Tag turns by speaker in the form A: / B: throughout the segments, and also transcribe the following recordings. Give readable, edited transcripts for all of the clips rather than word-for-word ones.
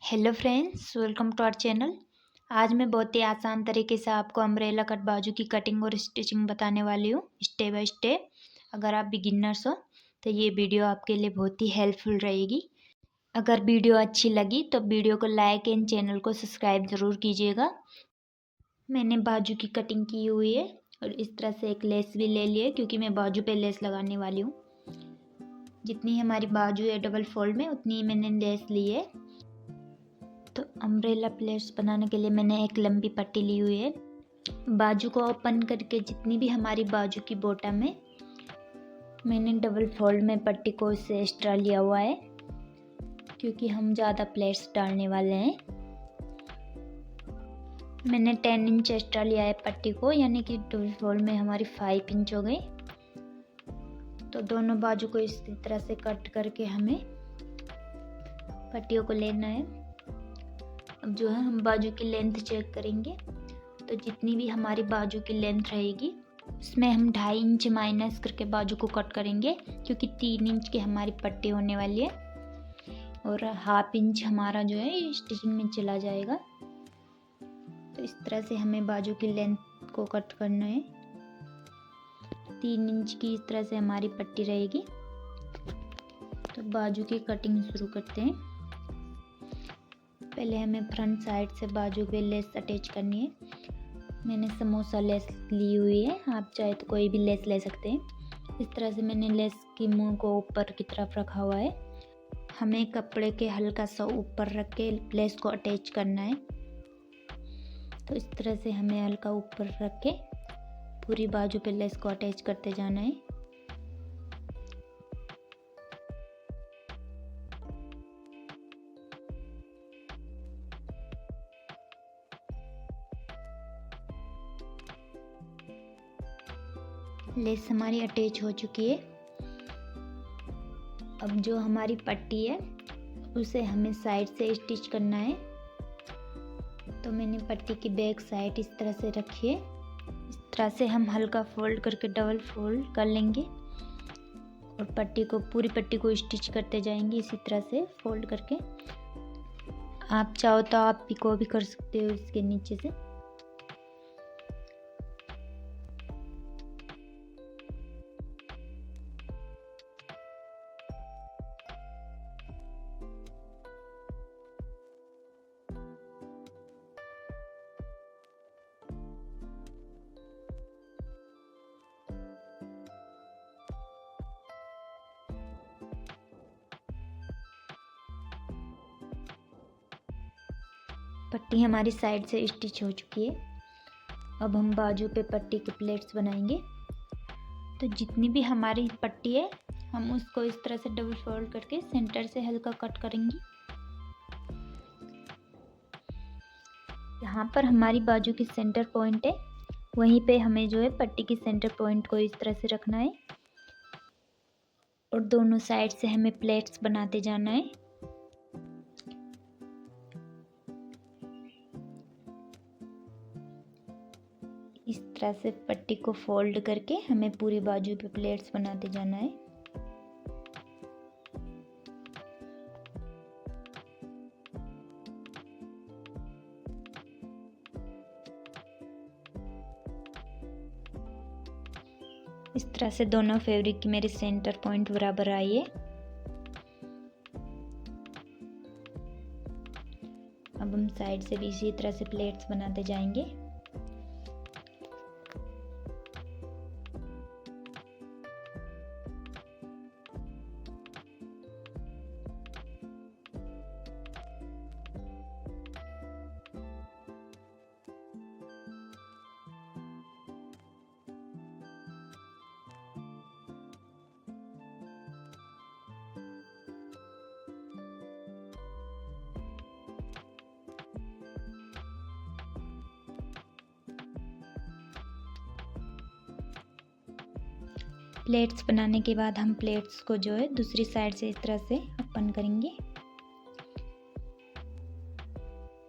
A: Hello friends, welcome to our channel. आज मैं बहुत ही आसान तरीके से आपको अम्ब्रेला कट बाजू की कटिंग और स्टिचिंग बताने वाली हूँ, स्टेप बाय स्टेप। अगर आप बिगिनर्स हो तो ये वीडियो आपके लिए बहुत ही हेल्पफुल रहेगी। अगर वीडियो अच्छी लगी तो वीडियो को लाइक एंड चैनल को सब्सक्राइब ज़रूर कीजिएगा। मैंने बाजू की कटिंग की हुई है और इस तरह से एक लेस भी ले ली है, क्योंकि मैं बाजू पे लेस लगाने वाली हूँ। जितनी हमारी बाजू है डबल फोल्ड में, उतनी मैंने लेस ली है। तो अम्ब्रेला प्लेट्स बनाने के लिए मैंने एक लंबी पट्टी ली हुई है। बाजू को ओपन करके जितनी भी हमारी बाजू की बॉटम है, मैंने डबल फोल्ड में पट्टी को इससे एक्स्ट्रा लिया हुआ है, क्योंकि हम ज़्यादा प्लेट्स डालने वाले हैं। मैंने 10 इंच एक्स्ट्रा लिया है पट्टी को, यानी कि डबल फोल्ड में हमारी 5 इंच हो गई। तो दोनों बाजू को इस तरह से कट करके हमें पट्टियों को लेना है। अब जो है हम बाजू की लेंथ चेक करेंगे। तो जितनी भी हमारी बाजू की लेंथ रहेगी, उसमें हम 2.5 इंच माइनस करके बाजू को कट करेंगे, क्योंकि 3 इंच की हमारी पट्टी होने वाली है और 1/2 इंच हमारा जो है स्टिचिंग में चला जाएगा। तो इस तरह से हमें बाजू की लेंथ को कट करना है। 3 इंच की इस तरह से हमारी पट्टी रहेगी। तो बाजू की कटिंग शुरू करते हैं। पहले हमें फ्रंट साइड से बाजू पे लेस अटैच करनी है। मैंने समोसा लेस ली हुई है, आप चाहे तो कोई भी लेस ले सकते हैं। इस तरह से मैंने लेस की मुंह को ऊपर की तरफ रखा हुआ है। हमें कपड़े के हल्का सा ऊपर रख के लेस को अटैच करना है। तो इस तरह से हमें हल्का ऊपर रख के पूरी बाजू पे लेस को अटैच करते जाना है। लेस हमारी अटैच हो चुकी है। अब जो हमारी पट्टी है उसे हमें साइड से स्टिच करना है। तो मैंने पट्टी की बैक साइड इस तरह से रखी है। इस तरह से हम हल्का फोल्ड करके डबल फोल्ड कर लेंगे और पट्टी को, पूरी पट्टी को स्टिच करते जाएंगे इसी तरह से फोल्ड करके। आप चाहो तो आप पिको भी कर सकते हो इसके नीचे से। पट्टी हमारी साइड से स्टिच हो चुकी है। अब हम बाजू पे पट्टी के प्लेट्स बनाएंगे। तो जितनी भी हमारी पट्टी है, हम उसको इस तरह से डबल फोल्ड करके सेंटर से हल्का कट करेंगे। यहाँ पर हमारी बाजू की सेंटर पॉइंट है, वहीं पे हमें जो है पट्टी की सेंटर पॉइंट को इस तरह से रखना है और दोनों साइड से हमें प्लेट्स बनाते जाना है। इस तरह से पट्टी को फोल्ड करके हमें पूरी बाजू पे प्लेट्स बनाते जाना है। इस तरह से दोनों फैब्रिक की मेरी सेंटर पॉइंट बराबर आई है। अब हम साइड से भी इसी तरह से प्लेट्स बनाते जाएंगे। प्लेट्स बनाने के बाद हम प्लेट्स को जो है दूसरी साइड से इस तरह से ओपन करेंगे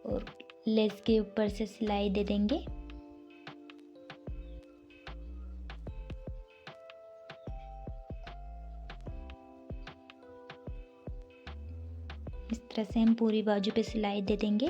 A: और लेस के ऊपर से सिलाई दे देंगे। इस तरह से हम पूरी बाजू पे सिलाई दे देंगे।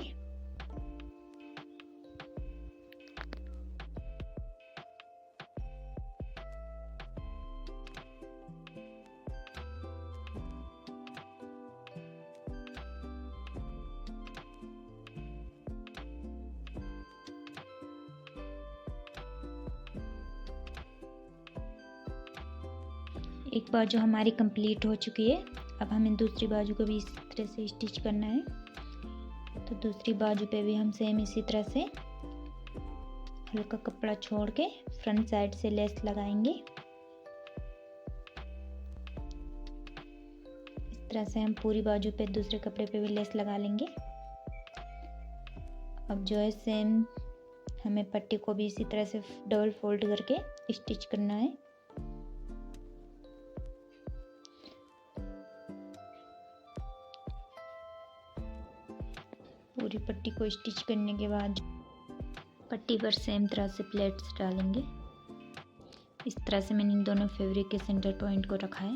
A: एक बाजू हमारी कंप्लीट हो चुकी है। अब हमें दूसरी बाजू को भी इस तरह से स्टिच करना है। तो दूसरी बाजू पे भी हम सेम इसी तरह से हल्का कपड़ा छोड़ के फ्रंट साइड से लेस लगाएंगे। इस तरह से हम पूरी बाजू पे दूसरे कपड़े पे भी लेस लगा लेंगे। अब जो है सेम हमें पट्टी को भी इसी तरह से डबल फोल्ड करके स्टिच करना है। पूरी पट्टी को स्टिच करने के बाद पट्टी पर सेम तरह से प्लेट्स डालेंगे। इस तरह से मैंने दोनों फैब्रिक के सेंटर पॉइंट को रखा है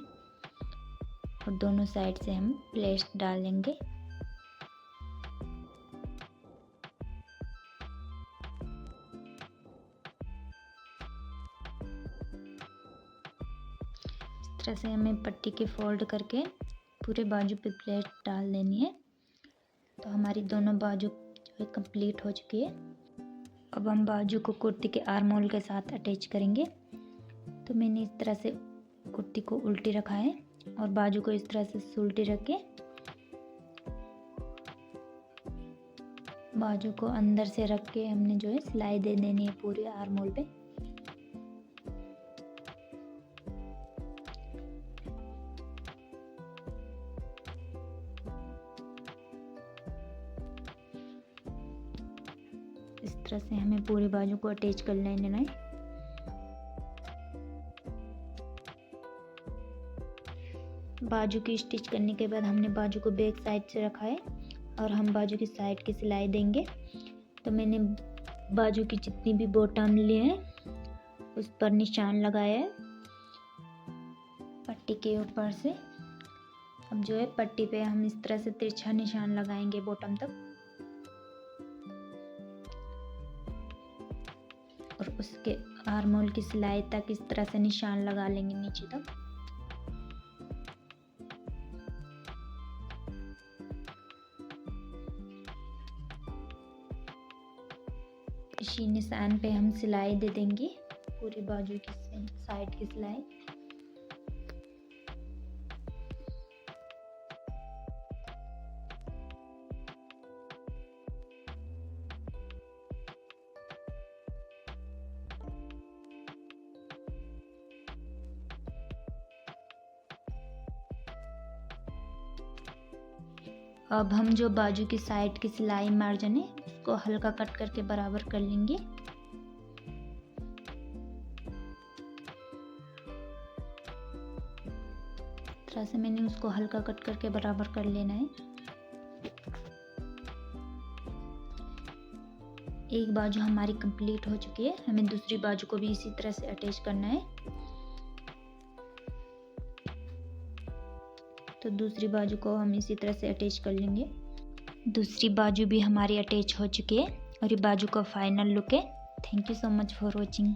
A: और दोनों साइड से हम प्लेट्स डालेंगे। इस तरह से हमें पट्टी के फोल्ड करके पूरे बाजू पे प्लेट डाल देनी है। तो हमारी दोनों बाजू जो है कंप्लीट हो चुकी है। अब हम बाजू को कुर्ती के आर्म होल के साथ अटैच करेंगे। तो मैंने इस तरह से कुर्ती को उल्टी रखा है और बाजू को इस तरह से उल्टी रख के बाजू को अंदर से रख के हमने जो है सिलाई दे देनी है पूरे आर्म होल पे। इस तरह से हमें पूरी बाजू को अटैच कर लेना है। बाजू की स्टिच करने के बाद हमने बाजू को बैक साइड से रखा है और हम बाजू की साइड की सिलाई देंगे। तो मैंने बाजू की जितनी भी बॉटम लिए हैं उस पर निशान लगाया है पट्टी के ऊपर से। अब जो है पट्टी पे हम इस तरह से तिरछा निशान लगाएंगे बॉटम तक और उसके आर्म होल की सिलाई तक इस तरह से निशान लगा लेंगे नीचे तक। इसी निशान पे हम सिलाई दे देंगे पूरी बाजू की साइड की सिलाई। अब हम जो बाजू की साइड की सिलाई मार्जिन है उसको हल्का कट करके बराबर कर लेंगे। इस तरह से मैंने उसको हल्का कट करके बराबर कर लेना है। एक बाजू हमारी कंप्लीट हो चुकी है। हमें दूसरी बाजू को भी इसी तरह से अटैच करना है। तो दूसरी बाजू को हम इसी तरह से अटैच कर लेंगे। दूसरी बाजू भी हमारी अटैच हो चुकी है और ये बाजू का फाइनल लुक है। Thank you so much for watching.